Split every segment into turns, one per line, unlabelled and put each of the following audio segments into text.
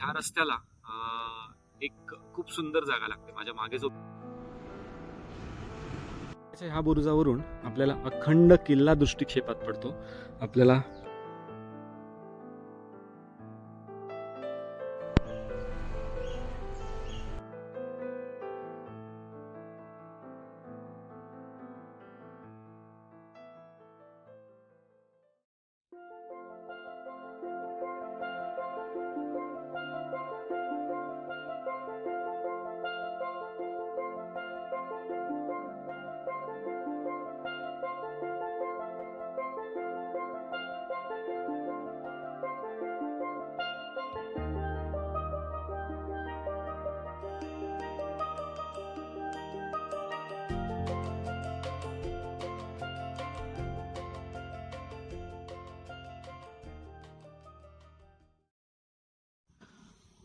ह्या रस्त्याला एक खूप सुंदर जागा लागते. माझ्या मागे जो ह्या बुरुजावरून आपल्याला अखंड किल्ला दृष्टिक्षेपात पडतो. आपल्याला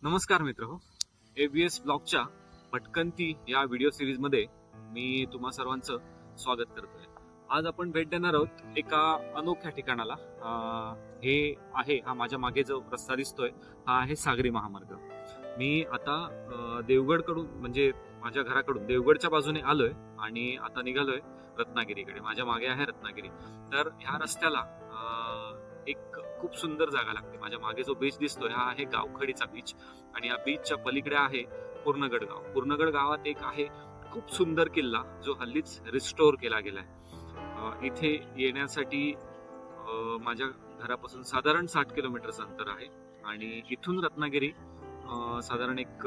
नमस्कार मित्र हो, ABS ब्लॉगच्या भटकंती या व्हिडिओ सिरीज मध्ये मी तुम्हा सर्वांचं स्वागत करतोय. आज आपण भेट देणार आहोत एका अनोख्या ठिकाणाला. हे आहे, हा माझ्या मागे जो रस्ता दिसतोय हा आहे सागरी महामार्ग. मी आता देवगड कडून म्हणजे माझ्या घराकडून देवगडच्या बाजूने आलोय आणि आता निघालोय रत्नागिरीकडे. माझ्या मागे आहे रत्नागिरी. तर ह्या रस्त्याला एक खूप सुंदर जागा लागते. माझ्या मागे जो बीच दिसतोय हा आहे गावखडीचा बीच आणि या बीचच्या पलीकडे आहे पूर्णगड गाव. पूर्णगड गावात एक आहे खूप सुंदर किल्ला जो हल्लीच रिस्टोर केला गेलाय. इथे येण्यासाठी माझ्या घरापासून साधारण 60 किलोमीटरचं अंतर आहे आणि इथून रत्नागिरी साधारण एक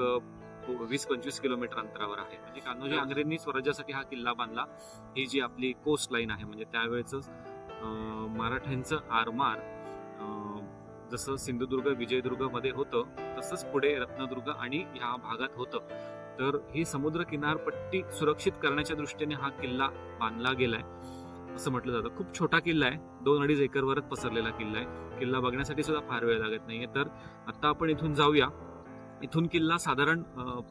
20-25 किलोमीटर अंतरावर आहे. म्हणजे कान्होजी आंग्रेंनी स्वराज्यासाठी हा किल्ला बांधला. ही जी आपली कोस्ट लाईन आहे म्हणजे त्यावेळेच मराठ्यांचं आरमार जसं सिंधुदुर्ग विजयदुर्ग मध्ये होतं तसंच पुढे रत्नदुर्ग आणि ह्या भागात होतं. तर ही समुद्र किनारपट्टी सुरक्षित करण्याच्या दृष्टीने हा किल्ला बांधला गेलाय असं म्हटलं जातं. खूप छोटा किल्ला आहे, 2-2.5 एकरवरच पसरलेला किल्ला आहे. किल्ला बघण्यासाठी सुद्धा फार वेळ लागत नाहीये. तर आता आपण इथून जाऊया. इथून किल्ला साधारण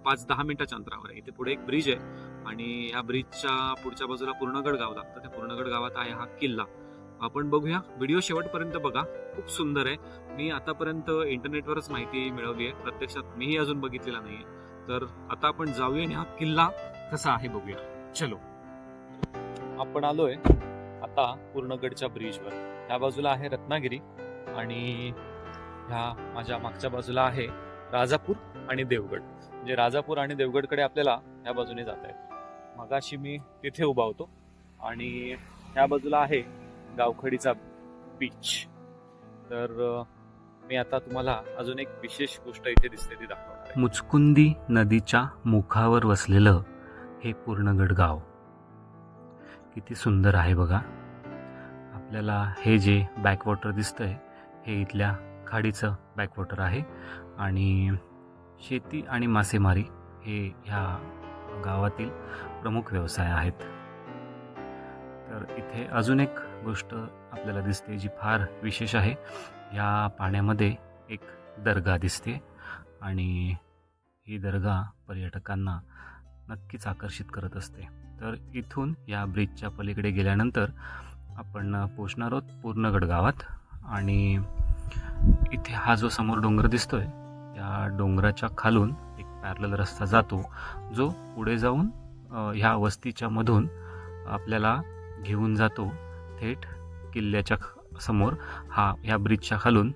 5-10 मिनिटाच्या अंतरावर आहे. इथे पुढे एक ब्रिज आहे आणि या ब्रिजच्या पुढच्या बाजूला पूर्णगड गाव लागतं. त्या पूर्णगड गावात आहे हा किल्ला. आपण बघूया, व्हिडिओ शेवटपर्यंत बघा, खूप सुंदर आहे. मी आतापर्यंत इंटरनेटवरच माहिती मिळवली आहे, प्रत्यक्षात मीही अजून बघितलेला नाहीये. तर आता आपण जाऊया आणि हा किल्ला कसा आहे बघूया. चलो, आपण आलोय आता पूर्णगडच्या ब्रिजवर. ह्या बाजूला आहे रत्नागिरी आणि ह्या माझ्या मागच्या बाजूला आहे राजापूर आणि देवगड. म्हणजे राजापूर आणि देवगडकडे आपल्याला ह्या बाजूने जाता येतं. मगाशी मी तिथे उभा होतो आणि ह्या बाजूला आहे गावखडीचा बीच. तर मी आता तुम्हाला अजून एक विशेष गोष्ट इथे दिसते ती दाखवणार आहे.
मुचकुंदी नदीच्या मुखावर वसलेलं हे पूर्णगड गाव किती सुंदर आहे बघा. आपल्याला हे जे बॅकवॉटर दिसतंय हे इथल्या खाडीचं बॅकवॉटर आहे आणि शेती आणि मासेमारी हे ह्या गावातील प्रमुख व्यवसाय आहेत. तर इथे अजून एक गोष्ट आपल्याला दिसते जी फार विशेष आहे. या पाण्यामध्ये एक दर्गा दिसते आणि ही दर्गा पर्यटकांना नक्कीच आकर्षित करत असते. तर इथून या ब्रिजच्या पलीकडे गेल्यानंतर आपण पोहोचणार आहोत पूर्णगड गावात. आणि इथे हा जो समोर डोंगर दिसतोय या डोंगराच्या खालून एक पॅरलल रस्ता जातो जो पुढे जाऊन ह्या वस्तीच्या मधून आपल्याला घेऊन जातो थेट किल्ल्याच्या समोर. हा ह्या ब्रिजच्या खालून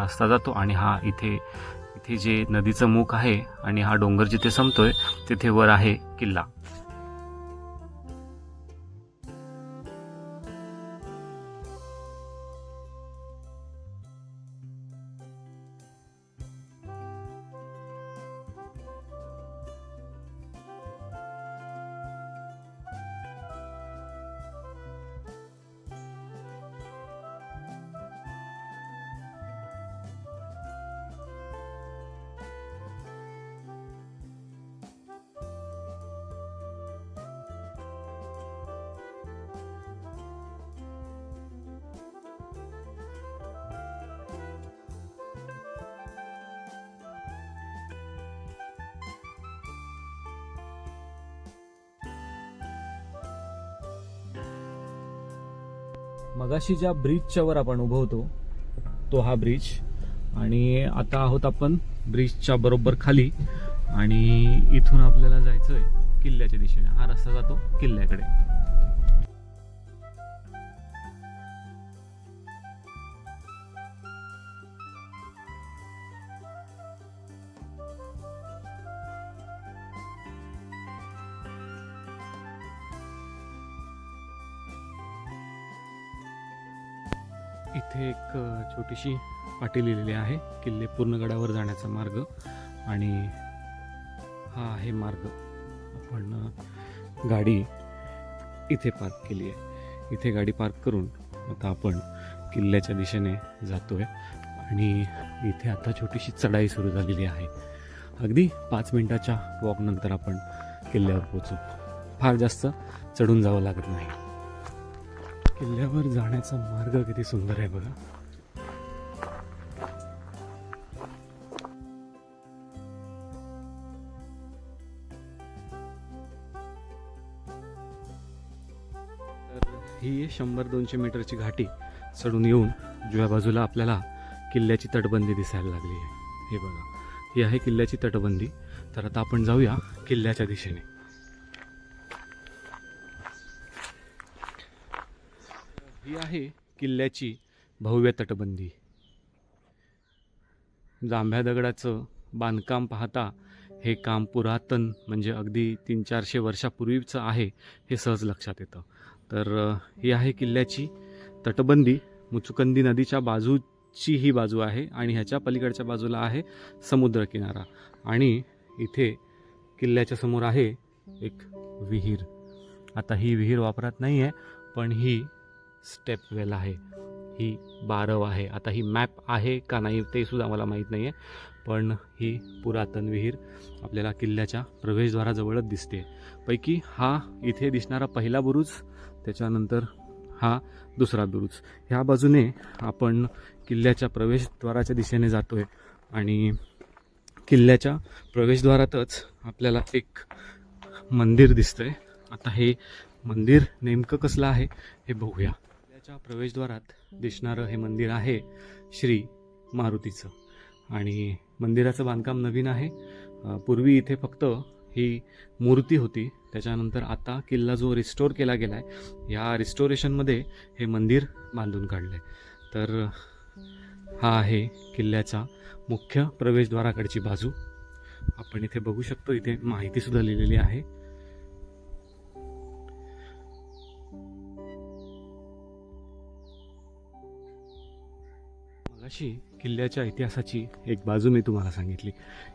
रस्ता जातो आणि हा इथे जे नदीचं मुख आहे आणि हा डोंगर जिथे संपतोय तिथे वर आहे किल्ला.
मगाशी ज्या ब्रिजच्या वर आपण उभं होतो तो हा ब्रिज आणि आता आहोत आपण ब्रिजच्या बरोबर खाली आणि इथून आपल्याला जायचं आहे किल्ल्याच्या दिशेने. हा रस्ता जातो किल्ल्याकडे. इथे एक छोटीशी पाटी लिहिलेली आहे, किल्ले पूर्णगडावर जाण्याचा मार्ग. आणि हा आहे मार्ग. आपण गाडी इथे पार्क केली आहे. इथे गाडी पार्क करून आता आपण किल्ल्याच्या दिशेने जातोय. आणि इथे आता छोटीशी चढाई सुरू झालेली आहे. अगदी 5 मिनिटाच्या वॉक नंतर आपण किल्ल्यावर पोहोचू. फार जास्त चढून जावं लागत नाही. किल्ल्यावर जाण्याचा मार्ग किती सुंदर आहे बघा. तर ही 100-200 मीटरची घाटी चढून येऊन उजव्या बाजूला आपल्याला किल्ल्याची तटबंदी दिसायला लागली आहे. हे बघा, ही आहे किल्ल्याची तटबंदी. तर आता आपण जाऊया किल्ल्याच्या दिशेने. ही आहे किल्ल्याची भव्य तटबंदी. जांभ्या दगडाचं बांधकाम पाहता हे काम पुरातन म्हणजे अगदी 300-400 वर्षापूर्वीचं आहे हे सहज लक्षात येतं. तर ही आहे किल्ल्याची तटबंदी. मुचुकंदी नदीच्या बाजूची ही बाजू आहे आणि ह्याच्या पलीकडच्या बाजूला आहे समुद्रकिनारा. आणि इथे किल्ल्याच्या समोर आहे एक विहीर. आता ही विहीर वापरात नाही आहे, पण ही स्टेप वेल आहे, ही बारव आहे. आता ही मॅप आहे का नाही ते सुद्धा मला माहीत नाही आहे, पण ही पुरातन विहीर आपल्याला किल्ल्याच्या प्रवेशद्वाराजवळच दिसते. पैकी हा इथे दिसणारा पहिला बुरुज, त्याच्यानंतर हा दुसरा बुरुज. ह्या बाजूने आपण किल्ल्याच्या प्रवेशद्वाराच्या दिशेने जातोय. आणि किल्ल्याच्या प्रवेशद्वारातच आपल्याला एक मंदिर दिसतंय. आता हे मंदिर नेमकं कसलं आहे हे बघूया. किल्ल्याच्या प्रवेशद्वारात दिसणारं हे मंदिर आहे श्री मारुतीचं. आणि मंदिराचं बांधकाम नवीन आहे. पूर्वी इथे फक्त ही मूर्ती होती. त्याच्यानंतर आता किल्ला जो रिस्टोर केला गेला आहे, ह्या रिस्टोरेशनमध्ये हे मंदिर बांधून काढलं आहे. तर हा आहे किल्ल्याचा मुख्य प्रवेशद्वाराकडची बाजू. आपण इथे बघू शकतो, इथे माहितीसुद्धा लिहिलेली आहे. मगाशी किल्ल्याच्या इतिहासाची एक बाजू मी तुम्हाला सांगितली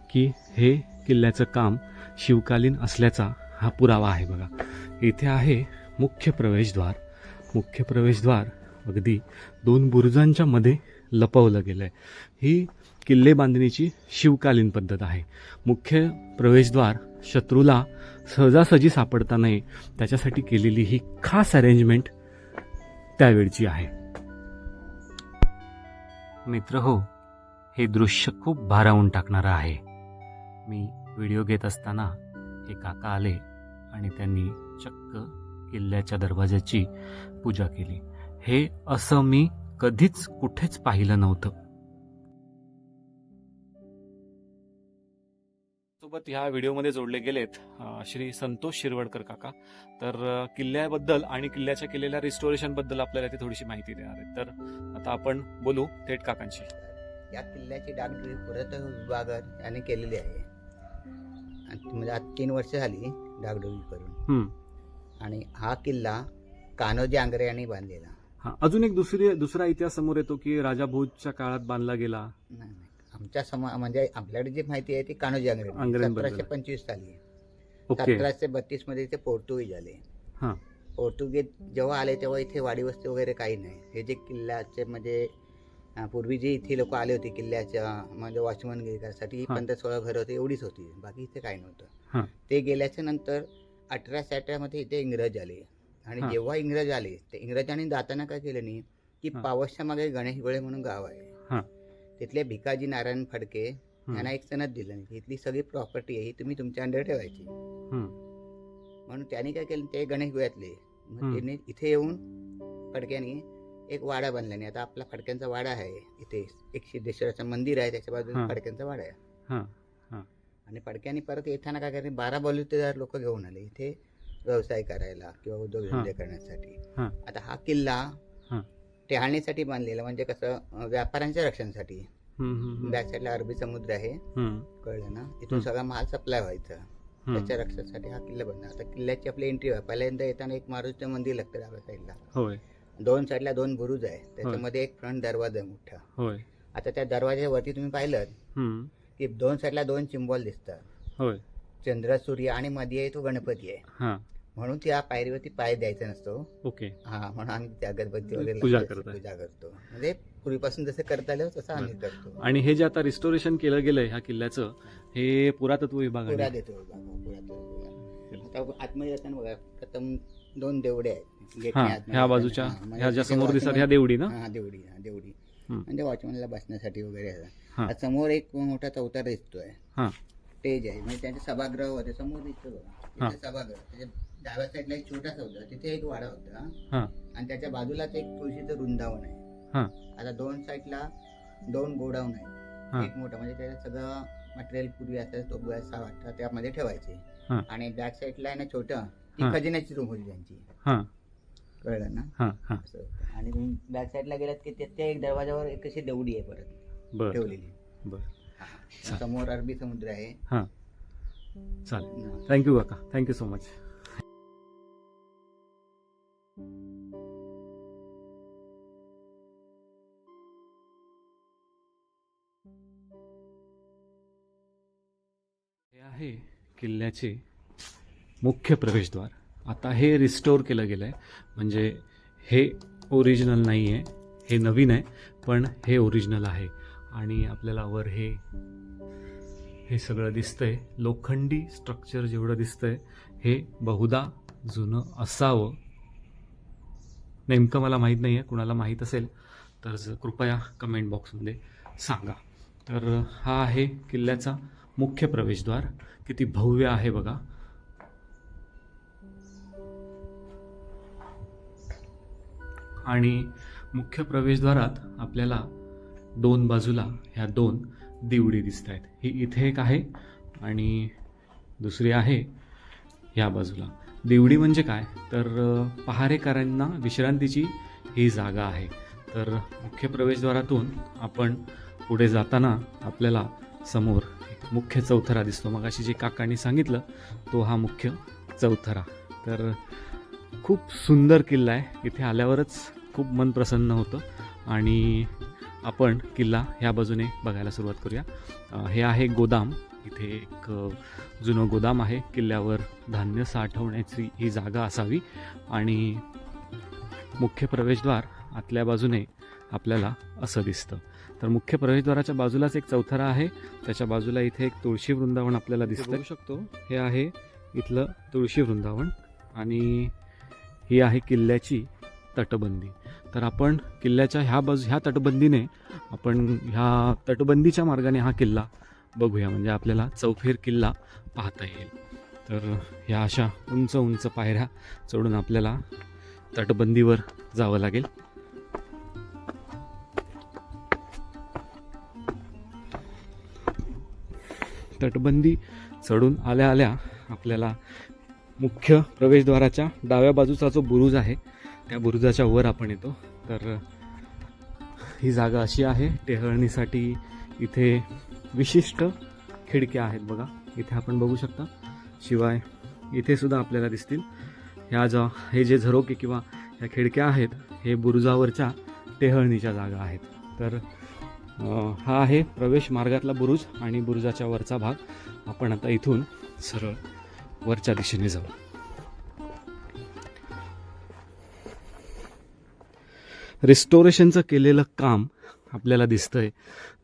की हे किल्ल्याचं काम शिवकालीन असल्याचा हा पुरावा आहे. बघा, इथे आहे मुख्य प्रवेशद्वार. मुख्य प्रवेशद्वार अगदी 2 बुरुजांच्या मध्ये लपवलं गेलं आहे. ही किल्ले बांधणीची शिवकालीन पद्धत आहे. मुख्य प्रवेशद्वार शत्रूला सहजासहजी सापडता नये त्याच्यासाठी केलेली ही खास अरेंजमेंट त्यावेळची आहे. मित्र हो, हे दृश्य खूप भारावून टाकणारं आहे. मी व्हिडिओ घेत असताना हे काका आले आणि त्यांनी चक्क किल्ल्याच्या दरवाजाची पूजा केली. हे असं मी कधीच कुठेच पाहिलं नव्हतं. सोबत ह्या व्हिडिओमध्ये जोडले गेलेत श्री संतोष शिरवडकर काका. तर किल्ल्याबद्दल आणि किल्ल्याच्या केलेल्या रिस्टोरेशन बद्दल आपल्याला ते थोडीशी माहिती देणार आहेत. तर आता आपण बोलू थेट काकांशी.
या किल्ल्याची डागडुजी पुरातत्व विभाग यांनी केलेली आहे. म्हणजे आज 3 वर्ष झाली डागडुजी करून. आणि हा किल्ला कान्होजी आंग्रे यांनी बांधलेला.
अजून एक दुसरा इतिहास समोर येतो की राजा भोजच्या काळात बांधला गेला.
नाही, आमच्या म्हणजे आपल्याकडे जी माहिती आहे ती कान्होजी आंग्रे 1725 साली. 1732 मध्ये इथे पोर्तुगीज आले. पोर्तुगीज जेव्हा आले तेव्हा इथे वाडी वस्ती वगैरे काही नाही. हे जे किल्ल्याचे म्हणजे पूर्वी जी इथे लोक आले होते किल्ल्याच्या म्हणजे वॉचमनगिरी करण्यासाठी 15-16 घरं होती, एवढीच होती, बाकी इथे काही नव्हतं. ते गेल्याच्या नंतर 1860 मध्ये इथे इंग्रज आले. आणि जेव्हा इंग्रज आले ते इंग्रजांनी जाताना काय केलं नाही की पावसच्या मागे गणेशगोळे म्हणून गाव आहे, तिथले भिकाजी नारायण फडके यांना एक सनद दिलं नाही, इथली सगळी प्रॉपर्टी आहे ही तुम्ही तुमच्या अंडर ठेवायची. म्हणून त्यांनी काय केलं, ते गणेशगोळ्यातले त्यांनी इथे येऊन फडक्यांनी एक वाडा बांधला. नाही आता आपला फडक्यांचा वाडा आहे. इथे एक सिद्धेश्वराचं मंदिर आहे, त्याच्या बाजूला फडक्यांचा वाडा आहे.
हां हां
आणि फडक्याने परत येताना काय करायचे 12 बलुतेदार लोक घेऊन आले इथे व्यवसाय करायला किंवा उद्योगधंदे करण्यासाठी.
हां.
आता हा किल्ला
हां.
टेहाळणीसाठी बांधलेला, म्हणजे कसं व्यापाऱ्यांच्या रक्षणासाठी. बॅक साईडला अरबी समुद्र आहे, कळलं ना, इथून सगळा माल सप्लाय व्हायचा, त्याच्या रक्षणासाठी हा किल्ला बनला. आता किल्ल्याची आपली एंट्री आहे, पहिल्यांदा येताना एक मारुतीचं मंदिर लागतं डाव्या साईडला.
होय.
2 साईडला 2 बुरुज आहे, त्याच्यामध्ये एक फ्रंट दरवाजा आहे मोठा.
होय.
आता त्या दरवाजावरती तुम्ही पाहिलं की 2 साईडला 2 चिंबॉल दिसतात.
होय.
चंद्र, सूर्य आणि मध्ये तो गणपती आहे.
हां.
म्हणून त्या पायरीवरती पाय द्यायचा नसतो.
ओके.
हा, म्हणून आम्ही त्या अगरबत्ती वगैरे
पूजा
पूजा करतो. म्हणजे पूर्वीपासून जसं करता आलं तसं आम्ही करतो.
आणि हे जे आता रिस्टोरेशन केलं गेलंय ह्या किल्ल्याचं, हे पुरातत्व विभागाने
पुरा देतो आता आतमध्ये जाताना बघा, प्रथम 2 देवडे आहेत गेटने आतमध्ये
ह्या बाजूच्या,
जाताना. म्हणजे
ह्या ज्या
तिथे
समोर दिसतात
watchman-
ह्या देवडी ना.
हा, देवडी म्हणजे वॉचमॅनला बसण्यासाठी वगैरे आहे.
हा.
आता समोर एक मोठा चौतारा दिसतोय,
हां
स्टेज आहे, म्हणजे त्यांचे सभागृह होते. समोर दिसतो बघा, तिथे सभागृह, त्याच्या डाव्या साईडला एक छोटासा होता, तिथे एक वाडा होता.
हां
आणि त्याच्या बाजूलाच एक तुळशीचं वृंदावन आहे.
हां.
आता 2 साईडला 2 गोडाऊन आहे.
हां.
एक मोठा, म्हणजे त्याच्यात सगळं मटेरियल पूर्वी असायचं, तो 6-8 त्यामध्ये ठेवायचे.
हां.
आणि बॅक साईडला आहे ना छोटं, ती
हां.
खजिन्याची रूम होती त्यांची.
हां
कळलं ना.
हां हां.
असं. आणि बॅक साईडला गेलात की त्या एक दरवाजावर एक अशी देवडी आहे परत
बरं
ठेवलेली.
बरं.
समोर अरबी समुद्र आहे.
हां चालेल. थँक्यू काका, थँक्यू सो मच. हे आहे किल्ल्याचे मुख्य प्रवेशद्वार. आता हे रिस्टोर केलं गेलं आहे, म्हणजे हे ओरिजिनल नाही आहे, हे नवीन आहे, पण हे ओरिजिनल आहे. आणि आपल्याला वर हे सगळं दिसतंय, लोखंडी स्ट्रक्चर जेवढं दिसतंय हे बहुधा जुनं असावं. नेमकं मला माहीत नाही आहे, कुणाला माहीत असेल तर कृपया कमेंट बॉक्समध्ये सांगा. तर हा आहे किल्ल्याचा मुख्य प्रवेशद्वार. किती भव्य आहे बघा. आणि मुख्य प्रवेशद्वारात आपल्याला 2 बाजूला ह्या 2 दिवडी दिसत आहेत. ही इथे एक आहे आणि दुसरी आहे ह्या बाजूला. दिवडी म्हणजे काय तर पहारेकरांना विश्रांतीची ही जागा आहे. तर मुख्य प्रवेशद्वारातून आपण पुढे जाताना आपल्याला समोर एक मुख्य चौथरा दिसतो. मगाशी जे काकांनी सांगितलं तो हा मुख्य चौथरा. तर खूप सुंदर किल्ला आहे. इथे आल्यावरच खूप मन प्रसन्न होतं. आणि आपण किल्ला ह्या बाजूने बघायला सुरुवात करूया. हे आहे गोदाम. इथे एक जुनं गोदाम आहे. किल्ल्यावर धान्य साठवण्याची ही जागा असावी. आणि मुख्य प्रवेशद्वार आतल्या बाजूने आपल्याला असं दिसतं. तर मुख्य प्रवेशद्वाराच्या बाजूलाच एक चौथरा आहे. त्याच्या बाजूला इथे एक तुळशी वृंदावन आपल्याला दिसतं, बघू शकतो. हे आहे इथलं तुळशी वृंदावन. आणि ही आहे किल्ल्याची तटबंदी. तर आपण किल्ल्याच्या ह्या तटबंदीने आपण ह्या तटबंदीच्या मार्गाने हा किल्ला बघूया, म्हणजे आपल्याला चौफेर किल्ला पाहता येईल. तर ह्या अशा उंच उंच पायऱ्या चढून आपल्याला तटबंदीवर जावं लागेल. तटबंदी चढून आल्या आल्या आपल्याला मुख्य प्रवेशद्वाराच्या डाव्या बाजूचा जो बुरुज आहे त्या बुरुजाच्या वर आपण येतो. तर ही जागा अशी आहे टेहळणीसाठी. इथे विशिष्ट खिडक्या आहेत बघा, इथे आपण बघू शकता. शिवाय इथे सुद्धा आपल्याला दिसतील हे जे झरोके किंवा ह्या खिडक्या आहेत हे बुरुजावरच्या टेहळणीच्या जागा आहेत. तर हा आहे प्रवेश मार्गातला बुरुज आणि बुरुजाच्या वरचा भाग. आपण आता इथून सरळ वरच्या दिशेने जाऊ. रिस्टोरेशनचं केलेलं काम आपल्याला दिसतंय.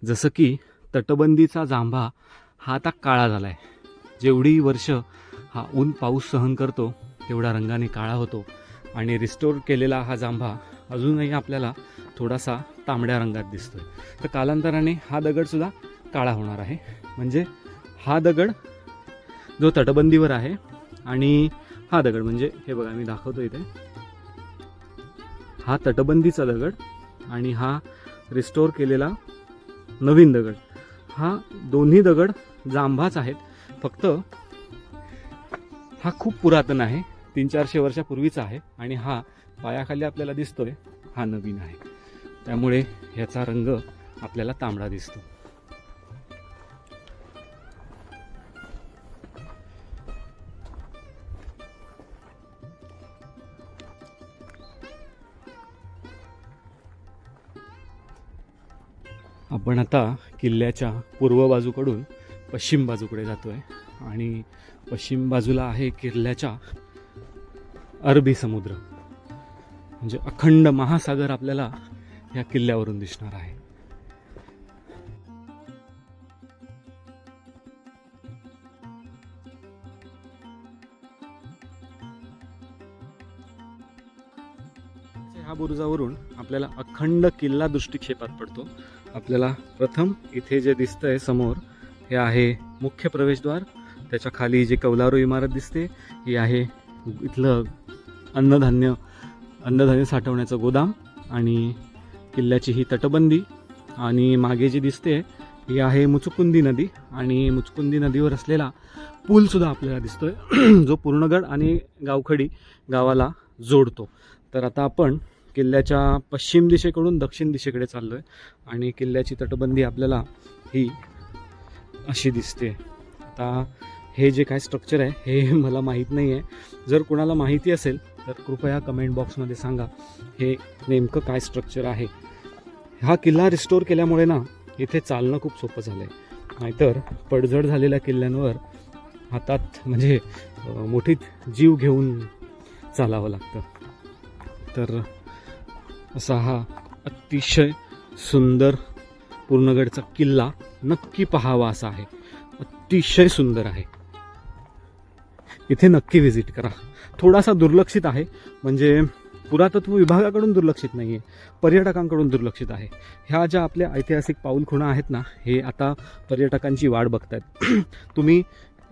जसं की तटबंदीचा जांभा हा आता काळा झाला आहे. जेवढी वर्ष हा ऊन पाऊस सहन करतो तेवढा रंगाने काळा होतो. आणि रिस्टोर केलेला हा जांभा अजूनही आपल्याला थोडासा तांबड्या रंगात दिसतोय. तर कालांतराने हा दगडसुद्धा काळा होणार आहे. म्हणजे हा दगड जो तटबंदीवर आहे आणि हा दगड म्हणजे हे बघा मी दाखवतो इथे, हा तटबंदीचा दगड आणि हा रिस्टोर केलेला नवीन दगड हा दोन्ही दगड जांभाच आहेत, फक्त हा खूप पुरातन आहे, 300-400 वर्षापूर्वीचा आहे आणि हा पायाखाली आपल्याला दिसतोय हा नवीन आहे, त्यामुळे ह्याचा रंग आपल्याला तांबडा दिसतो. आपण आता किल्ल्याच्या पूर्व बाजूकडून पश्चिम बाजूकडे जातोय आणि पश्चिम बाजूला आहे किल्ल्याच्या अरबी समुद्र, म्हणजे अखंड महासागर आपल्याला या किल्ल्यावरून दिसणार आहे. ह्या बुरुजावरून आपल्याला अखंड किल्ला दृष्टिक्षेपात पडतो. आपल्याला प्रथम इथे जे दिसतंय समोर हे आहे मुख्य प्रवेशद्वार, त्याच्या खाली जे कौलारू इमारत दिसते ही आहे इथलं अन्नधान्य साठवण्याचं गोदाम आणि किल्ल्याची ही तटबंदी, आणि मागे जी दिसते ही आहे मुचुकुंदी नदी आणि मुचुकुंदी नदीवर असलेला पूल सुद्धा आपल्याला दिसतोय जो पूर्णगड आणि गावखडी गावाला जोडतो. तर आता आपण किल्ल्याच्या पश्चिम दिशेकडून दक्षिण दिशेकडे चाललोय आणि किल्ल्याची तटबंदी आपल्याला ही अशी दिसते. आता हे जे काय स्ट्रक्चर आहे हे मला माहीत नाही आहे, जर कुणाला माहिती असेल तर कृपया कमेंट बॉक्समध्ये सांगा हे नेमकं काय स्ट्रक्चर आहे. हा किल्ला रिस्टोर केल्यामुळे ना इथे चालणं खूप सोपं झालं आहे, नाहीतर पडझड झालेल्या किल्ल्यांवर हातात म्हणजे मोठीत जीव घेऊन चालावं लागतं. तर असा हा अतिशय सुंदर पूर्णगडचा किल्ला नक्की पाहावा असा आहे, अतिशय सुंदर आहे. इथे नक्की व्हिजिट करा. थोडासा दुर्लक्षित आहे, म्हणजे पुरातत्व विभागाकडून दुर्लक्षित नाही आहे, पर्यटकांकडून दुर्लक्षित आहे. ह्या ज्या आपल्या ऐतिहासिक पाऊलखुणा आहेत ना, हे आता पर्यटकांची वाट बघतायत. तुम्ही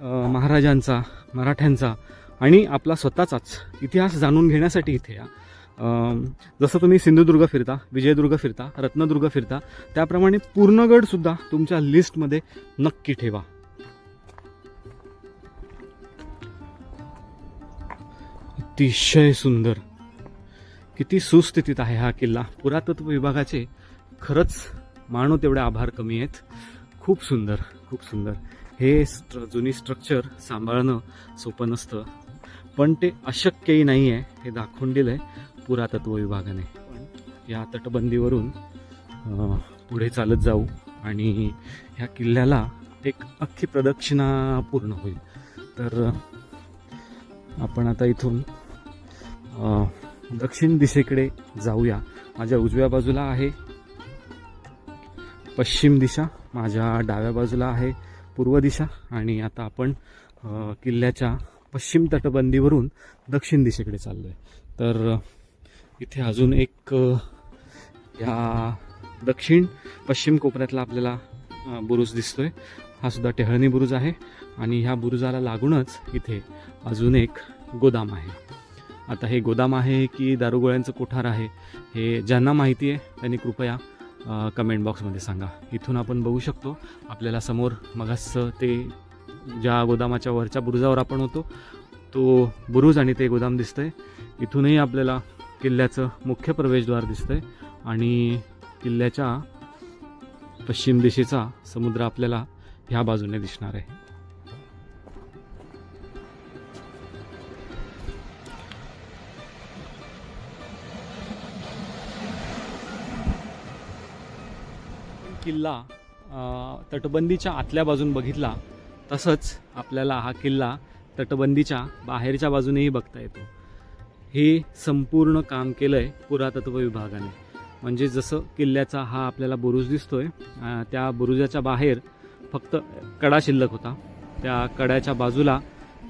महाराजांचा, मराठ्यांचा आणि आपला स्वतःचाच इतिहास जाणून घेण्यासाठी इथे या. जसं तुम्ही सिंधुदुर्ग फिरता, विजयदुर्ग फिरता, रत्नदुर्ग फिरता, त्याप्रमाणे पूर्णगडसुद्धा तुमच्या लिस्टमध्ये नक्की ठेवा. अतिशय सुंदर, किती सुस्थितीत आहे हा किल्ला. पुरातत्व विभागाचे खरंच मानो तेवढे आभार कमी आहेत. खूप सुंदर, खूप सुंदर. हे जुनी स्ट्रक्चर सांभाळणं सोपं नसतं, पण ते अशक्यही नाही आहे हे दाखवून दिलं आहे पुरातत्व विभागाने. या तटबंदीवरून पुढे चालत जाऊ आणि ह्या किल्ल्याला एक अख्खी प्रदक्षिणा पूर्ण होईल. तर आपण आता इथून दक्षिण दिशेकडे जाऊया. माझ्या उजव्या बाजूला आहे पश्चिम दिशा, माझ्या डाव्या बाजूला आहे पूर्व दिशा, आणि आता आपण किल्ल्याच्या पश्चिम तटबंदीवरून दक्षिण दिशेकडे चाललो आहे. तर इथे अजून एक या दक्षिण पश्चिम कोपऱ्यातला आपल्याला बुरुज दिसतोय. हा सुद्धा टेहळणी बुरुज आहे आणि ह्या बुरुजाला लागूनच इथे अजून एक गोदाम आहे. आता हे गोदाम आहे की दारुगोळ्यांचं कोठार आहे हे ज्यांना माहिती आहे त्यांनी कृपया कमेंट बॉक्समध्ये सांगा. इथून आपण बघू शकतो आपल्याला समोर मगाचं ते ज्या गोदामाच्या वरच्या बुरुजावर आपण होतो तो बुरुज आणि ते गोदाम दिसतंय. इथूनही आपल्याला किल्ल्याचं मुख्य प्रवेशद्वार दिसतंय आणि किल्ल्याच्या पश्चिम दिशेचा समुद्र आपल्याला ह्या बाजूने दिसणार आहे. किल्ला तटबंदीच्या आतल्या बाजून बघितला तसंच आपल्याला हा किल्ला तटबंदीच्या बाहेरच्या बाजूनेही बघता येतो. हे संपूर्ण काम केलं आहे पुरातत्व विभागाने. म्हणजे जसं किल्ल्याचा हा आपल्याला बुरुज दिसतोय, त्या बुरुजाच्या बाहेर फक्त कडा शिल्लक होता, त्या कड्याच्या बाजूला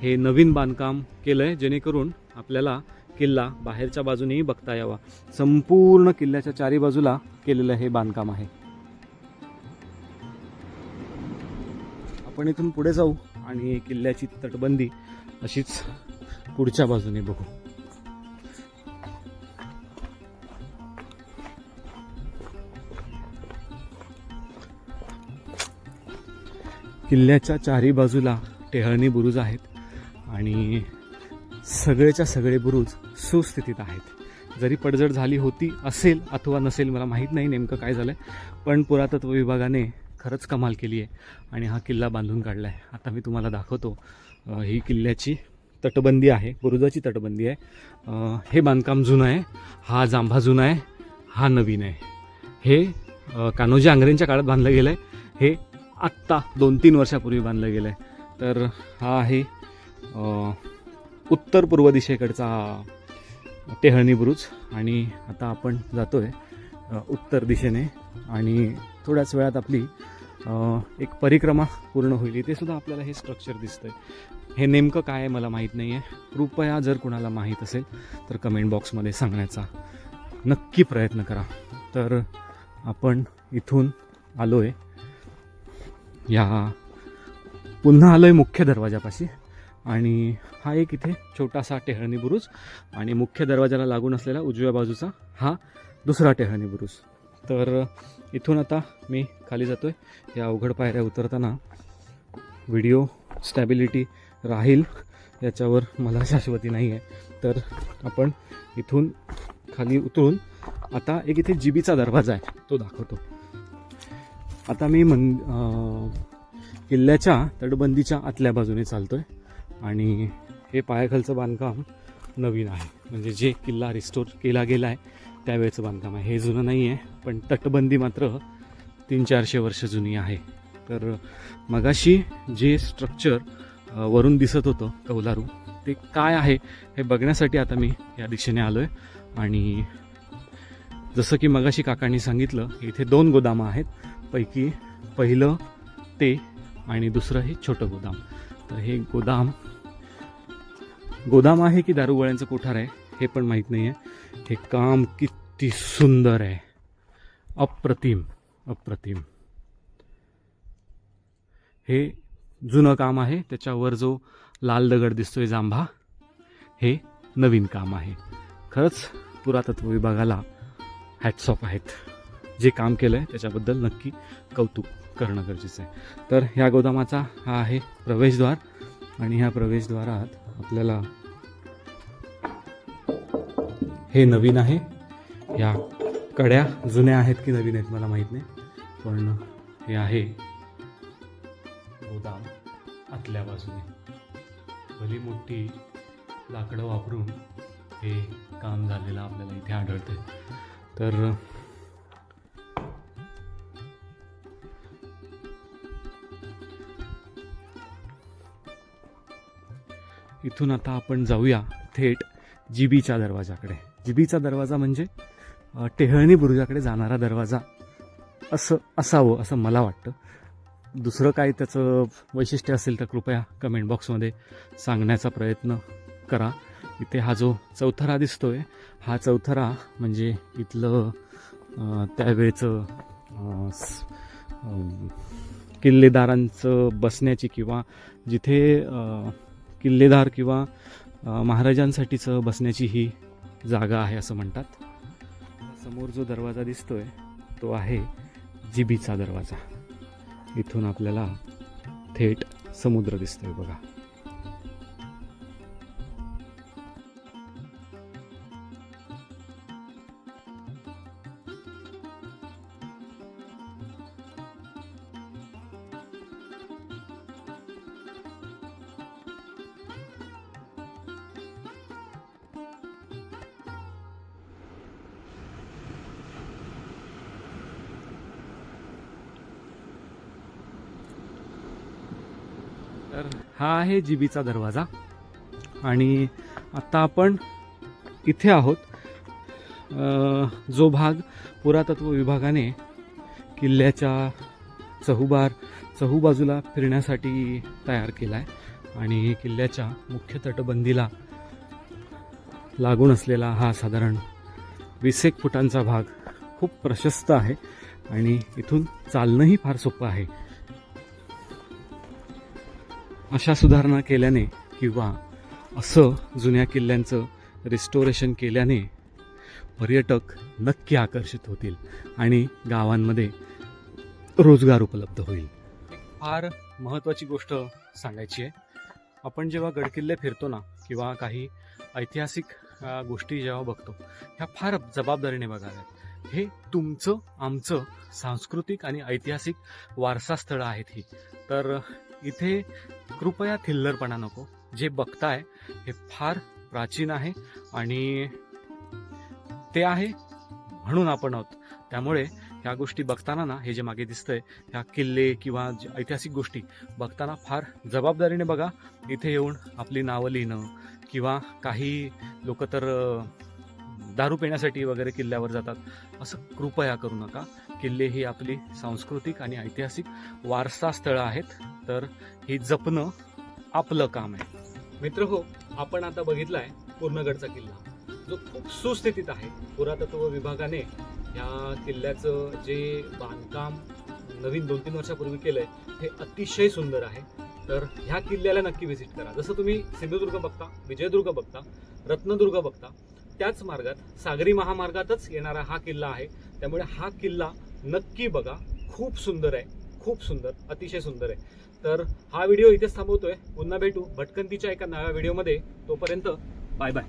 हे नवीन बांधकाम केलं आहे जेणेकरून आपल्याला किल्ला बाहेरच्या बाजूनेही बघता यावा. संपूर्ण किल्ल्याच्या चारी बाजूला केलेलं हे बांधकाम आहे. आपण इथून पुढे जाऊ आणि किल्ल्याची तटबंदी अशीच पुढच्या बाजूने बघू. किल्ल्याच्या चारी बाजूला टेहळणी बुरुज आहेत आणि सगळेच्या सगळे बुरुज सुस्थितीत आहेत. जरी पडझड झाली होती असेल अथवा नसेल मला माहीत नाही नेमकं काय झालं आहे, पण पुरातत्व विभागाने खरंच कमाल केली आहे आणि हा किल्ला बांधून काढला आहे. आता मी तुम्हाला दाखवतो. ही किल्ल्याची तटबंदी आहे, बुरुजाची तटबंदी आहे. हे बांधकाम जुनं आहे, हा जांभा जुना आहे, हा नवीन आहे. हे कान्होजी आंग्रेंच्या काळात बांधलं गेलं आहे, हे आत्ता 2-3 वर्षापूर्वी बांधलं गेलं आहे. तर हा आहे उत्तर पूर्व दिशेकडचा टेहळणी बुरुज आणि आता आपण जातो आहे उत्तर दिशेने आणि थोड्याच वेळात आपली एक परिक्रमा पूर्ण होईल. इथे सुद्धा आपल्याला हे स्ट्रक्चर दिसतंय. हे नेमकं काय आहे मला माहीत नाही आहे. कृपया जर कुणाला माहीत असेल तर कमेंट बॉक्समध्ये सांगण्याचा नक्की प्रयत्न करा. तर आपण इथून आलो आहे, पुन्हा आलो आहे मुख्य दरवाजापाशी आणि हा एक इथे छोटासा टेहळणी बुरुज आणि मुख्य दरवाजाला लागून असलेला उजव्या बाजूचा हा दुसरा टेहळणी बुरुज. तर इथून आता मी खाली जातो आहे. या अवघड पायऱ्या उतरताना व्हिडिओ स्टॅबिलिटी राहील याच्यावर मला शाश्वती नाही आहे. तर आपण इथून खाली उतरून आता एक इथे जिबीचा दरवाजा आहे तो दाखवतो. आता मी किल्ल्याच्या तटबंदीच्या आतल्या बाजूने चालतो आहे आणि हे पायाखालचं बांधकाम नवीन आहे, म्हणजे जे किल्ला रिस्टोर केला गेला आहे त्यावेळेचं बांधकाम आहे. हे जुनं नाही आहे, पण तटबंदी मात्र 300-400 वर्ष जुनी आहे. तर मगाशी जे स्ट्रक्चर वरून दिसत होतं कौलारू, ते काय आहे हे बघण्यासाठी आता मी या दिशेने आलो आहे. आणि जसं की मगाशी काकांनी सांगितलं, इथे 2 गोदामं आहेत, पैकी पहिलं ते आणि दुसरं हे छोटं गोदाम. तर हे गोदाम आहे की दारुगोळ्यांचं कोठार आहे हे पण माहीत नाही आहे. हे काम किती सुंदर आहे, अप्रतिम अप्रतिम. हे जुनं काम आहे, त्याच्यावर जो लाल दगड दिसतोय जांभा, हे नवीन काम आहे. खरंच पुरातत्व विभागाला हॅट्स ऑफ आहेत. जे काम केलं आहे त्याच्याबद्दल नक्की कौतुक करणं गरजेचं आहे. तर ह्या गोदामाचा हा आहे प्रवेशद्वार आणि ह्या प्रवेशद्वारात आपल्याला हे नवीन आहे. या कड्या जुन्या आहेत की नवीन आहेत मला माहीत नाही, पण हे आहे गोदाम आतल्या बाजूने. भली मोठी लाकडं वापरून हे काम झालेलं आपल्याला इथे आढळते. तर इथून आता आपण जाऊया थेट जिबीच्या दरवाजाकडे. जिबीचा दरवाजा म्हणजे टेहळणी बुरुजाकडे जाणारा दरवाजा असावं असं मला वाटतं. दुसरं काय त्याचं वैशिष्ट्य असेल तर कृपया कमेंट बॉक्समध्ये सांगण्याचा प्रयत्न करा. इथे हा जो चौथरा दिसतोय, हा चौथरा म्हणजे इथलं त्यावेळेचं किल्लेदारांचं बसण्याची किंवा जिथे किल्लेदार किंवा महाराजांसाठीचं बसण्याची ही जागा आहे असं म्हणतात. समोर जो दरवाजा दिसतोय तो आहे जिबीचा दरवाजा. इथून आपल्याला थेट समुद्र दिसतोय बघा. तर हा आहे जिबीचा दरवाजा आणि आता आपण इथे आहोत. जो भाग पुरातत्व विभागाने किल्ल्याच्या चहूबाजूला फिरण्यासाठी तयार केला आहे आणि किल्ल्याच्या मुख्य तटबंदीला लागून असलेला हा साधारण 20 फुटांचा भाग खूप प्रशस्त आहे आणि इथून चालणंही फार सोपं आहे. अशा सुधारणा केल्याने किंवा असं जुन्या किल्ल्यांचं रिस्टोरेशन केल्याने पर्यटक नक्की आकर्षित होतील आणि गावांमध्ये रोजगार उपलब्ध होईल. फार
महत्त्वाची गोष्ट सांगायची आहे. आपण जेव्हा गडकिल्ले फिरतो ना किंवा काही ऐतिहासिक गोष्टी जेव्हा बघतो, ह्या फार जबाबदारीने बघाव्यात. हे तुमचं आमचं सांस्कृतिक आणि ऐतिहासिक वारसा स्थळं आहेत ही. तर इथे कृपया थिल्लरपणा नको. जे बघताय हे फार प्राचीन आहे आणि ते आहे म्हणून आपण आहोत. त्यामुळे ह्या गोष्टी बघताना ना, हे जे मागे दिसतंय ह्या किल्ले किंवा ऐतिहासिक गोष्टी बघताना फार जबाबदारीने बघा. इथे येऊन आपली नावं लिहिणं किंवा काही लोक तर दारू पिण्यासाठी वगैरे किल्ल्यावर जातात, असं कृपया करू नका. किल्ले ही आपली सांस्कृतिक आणि ऐतिहासिक वारसा स्थळं आहेत, तर ही जपणं आपलं काम आहे. मित्र हो, आपण आता बघितलाय पूर्णगडचा किल्ला, जो खूप सुस्थितीत आहे. पुरातत्व विभागाने या किल्ल्याचं जे बांधकाम नवीन 2-3 वर्षापूर्वी केलंय हे अतिशय सुंदर आहे. तर ह्या किल्ल्याला नक्की व्हिजिट करा. जसं तुम्ही सिंधुदुर्ग बघता, विजयदुर्ग बघता, रत्नदुर्ग बघता, त्याच मार्गात सागरी महामार्गातच येणारा हा किल्ला आहे. त्यामुळे हा किल्ला नक्की बघा. खूप सुंदर आहे, खूप सुंदर, अतिशय सुंदर आहे. तर हा व्हिडिओ इथेच थांबवतोय. पुन्हा भेटू भटकंतीच्या एका नव्या व्हिडिओमध्ये. तोपर्यंत बाय बाय.